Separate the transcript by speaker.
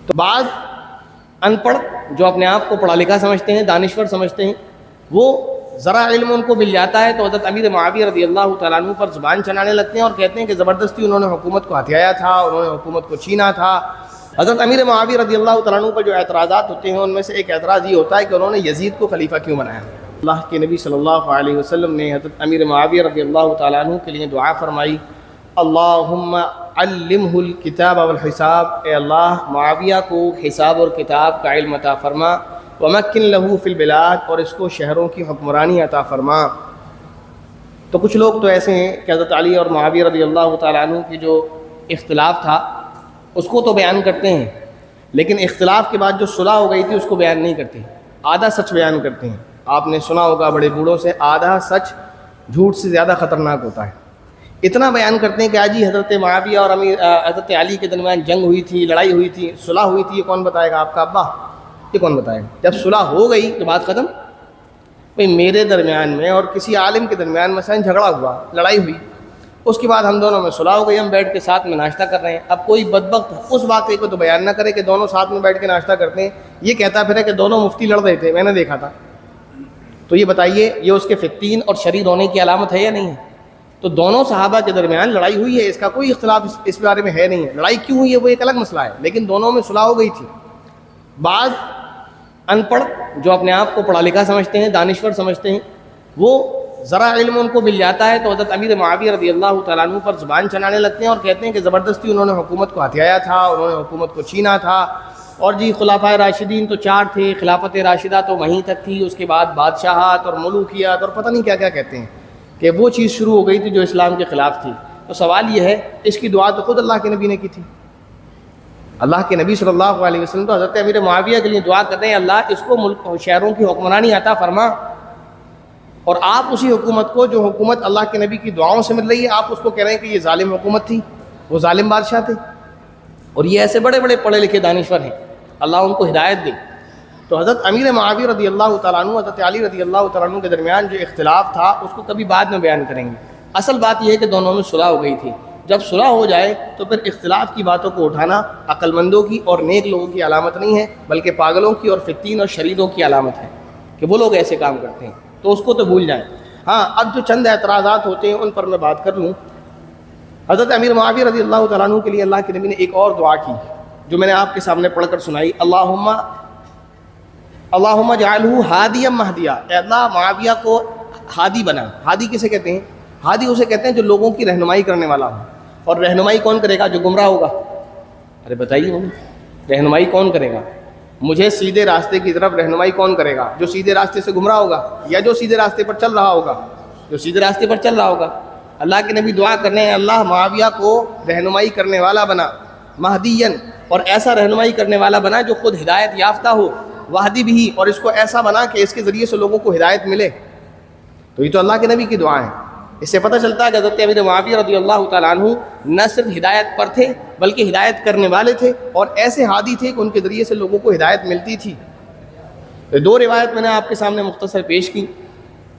Speaker 1: تو بعض ان پڑھ جو اپنے آپ کو پڑھا لکھا سمجھتے ہیں، دانشور سمجھتے ہیں، وہ ذرا علم ان کو مل جاتا ہے تو حضرت امیر معاویہ رضی اللہ تعالیٰ عنہ پر زبان چلانے لگتے ہیں اور کہتے ہیں کہ زبردستی انہوں نے حکومت کو ہتھیایا تھا، انہوں نے حکومت کو چھینا تھا۔ حضرت امیر معاویہ رضی اللہ تعالیٰ عنہ پر جو اعتراضات ہوتے ہیں ان میں سے ایک اعتراض یہ ہوتا ہے کہ انہوں نے یزید کو خلیفہ کیوں بنایا؟ اللہ کے نبی صلی اللہ علیہ وسلم نے حضرت امیر معاویہ رضی اللہ تعالیٰ عنہ کے لیے دعا فرمائی، اللہم علمہ الکتاب والحساب، اے اللہ معاویہ کو حساب اور کتاب کا علم عطا فرما، ومکن لہ فی البلاد، اور اس کو شہروں کی حکمرانی عطا فرما۔ تو کچھ لوگ تو ایسے ہیں کہ حضرت علی اور معاویہ رضی اللہ تعالیٰ عنہ کی جو اختلاف تھا اس کو تو بیان کرتے ہیں، لیکن اختلاف کے بعد جو صلح ہو گئی تھی اس کو بیان نہیں کرتے، آدھا سچ بیان کرتے ہیں۔ آپ نے سنا ہوگا بڑے بوڑھوں سے، آدھا سچ جھوٹ سے زیادہ خطرناک ہوتا ہے۔ اتنا بیان کرتے ہیں کہ آج ہی حضرت معاویہ اور حضرت علی کے درمیان جنگ ہوئی تھی، لڑائی ہوئی تھی، صلح ہوئی تھی، یہ کون بتائے گا؟ آپ کا ابا؟ یہ کون بتائے گا؟ جب صلح ہو گئی تو بات ختم۔ بھئی میرے درمیان میں اور کسی عالم کے درمیان مثلا جھگڑا ہوا، لڑائی ہوئی، اس کے بعد ہم دونوں میں صلح ہو گئی، ہم بیٹھ کے ساتھ میں ناشتہ کر رہے ہیں۔ اب کوئی بدبخت اس واقعے کو تو بیان نہ کرے کہ دونوں ساتھ میں بیٹھ کے ناشتہ کرتے ہیں، یہ کہتا پھر ہے کہ دونوں مفتی لڑ رہے تھے، میں نے دیکھا تھا۔ تو یہ بتائیے یہ اس کے فتین اور شریر ہونے کی علامت ہے یا نہیں ہے؟ تو دونوں صحابہ کے درمیان لڑائی ہوئی ہے، اس کا کوئی اختلاف اس بارے میں ہے نہیں ہے۔ لڑائی کیوں ہوئی ہے وہ ایک الگ مسئلہ ہے، لیکن دونوں میں صلح ہو گئی تھی۔ بعض ان پڑھ جو اپنے آپ کو پڑھا لکھا سمجھتے ہیں، دانشور سمجھتے ہیں، وہ ذرا علم ان کو مل جاتا ہے تو حضرت امیر معاویہ رضی اللہ تعالیٰ عنہ پر زبان چلانے لگتے ہیں اور کہتے ہیں کہ زبردستی انہوں نے حکومت کو ہتھیایا تھا، انہوں نے حکومت کو چھینا تھا، اور جی خلفائے راشدین تو 4 تھے، خلافت راشدہ تو وہیں تک تھی، اس کے بعد بادشاہت اور ملوکیت اور پتہ نہیں کیا کیا کہتے ہیں، کہ وہ چیز شروع ہو گئی تھی جو اسلام کے خلاف تھی۔ تو سوال یہ ہے، اس کی دعا تو خود اللہ کے نبی نے کی تھی۔ اللہ کے نبی صلی اللہ علیہ وسلم تو حضرت امیر معاویہ کے لیے دعا کرتے ہیں، اللہ اس کو ملک شہروں کی حکمرانی عطا فرما، اور آپ اسی حکومت کو جو حکومت اللہ کے نبی کی دعاؤں سے مل رہی ہے، آپ اس کو کہہ رہے ہیں کہ یہ ظالم حکومت تھی، وہ ظالم بادشاہ تھے، اور یہ ایسے بڑے بڑے پڑھے لکھے دانشور ہیں، اللہ ان کو ہدایت دے۔ تو حضرت امیر معاویہ رضی اللہ تعالیٰ عنہ حضرت علی رضی اللہ تعالیٰ عنہ کے درمیان جو اختلاف تھا اس کو کبھی بعد میں بیان کریں گے۔ اصل بات یہ ہے کہ دونوں میں صلح ہو گئی تھی۔ جب صلح ہو جائے تو پھر اختلاف کی باتوں کو اٹھانا عقل مندوں کی اور نیک لوگوں کی علامت نہیں ہے، بلکہ پاگلوں کی اور فتین اور شریدوں کی علامت ہے کہ وہ لوگ ایسے کام کرتے ہیں، تو اس کو تو بھول جائیں۔ ہاں، اب جو چند اعتراضات ہوتے ہیں ان پر میں بات کر لوں۔ حضرت امیر معاویہ رضی اللہ تعالیٰ عنہ کے لیے اللہ کے نبی نے ایک اور دعا کی جو میں نے آپ کے سامنے پڑھ کر سنائی، اللہم اجعلہ ہادیا مہدیا، اے اللہ معاویہ کو ہادی بنا۔ ہادی کسے کہتے ہیں؟ ہادی اسے کہتے ہیں جو لوگوں کی رہنمائی کرنے والا ہو، اور رہنمائی کون کرے گا؟ جو گمراہ ہوگا۔ ارے بتائیے رہنمائی کون کرے گا؟ مجھے سیدھے راستے کی طرف رہنمائی کون کرے گا؟ جو سیدھے راستے سے گمراہ ہوگا یا جو سیدھے راستے پر چل رہا ہوگا؟ جو سیدھے راستے پر چل رہا ہوگا۔ اللہ کے نبی دعا کرنے ہیں، اللہ معاویہ کو رہنمائی کرنے والا بنا، مہدین، اور ایسا رہنمائی کرنے والا بنا جو خود ہدایت یافتہ ہو، وہدی بھی، اور اس کو ایسا بنا کہ اس کے ذریعے سے لوگوں کو ہدایت ملے۔ تو یہ تو اللہ کے نبی کی دعا ہے۔ اس سے پتہ چلتا ہے کہ حضرت امیر معاویہ رضی اللہ تعالیٰ عنہ نہ صرف ہدایت پر تھے بلکہ ہدایت کرنے والے تھے، اور ایسے ہادی تھے کہ ان کے ذریعے سے لوگوں کو ہدایت ملتی تھی۔ 2 روایت میں نے آپ کے سامنے مختصر پیش کی۔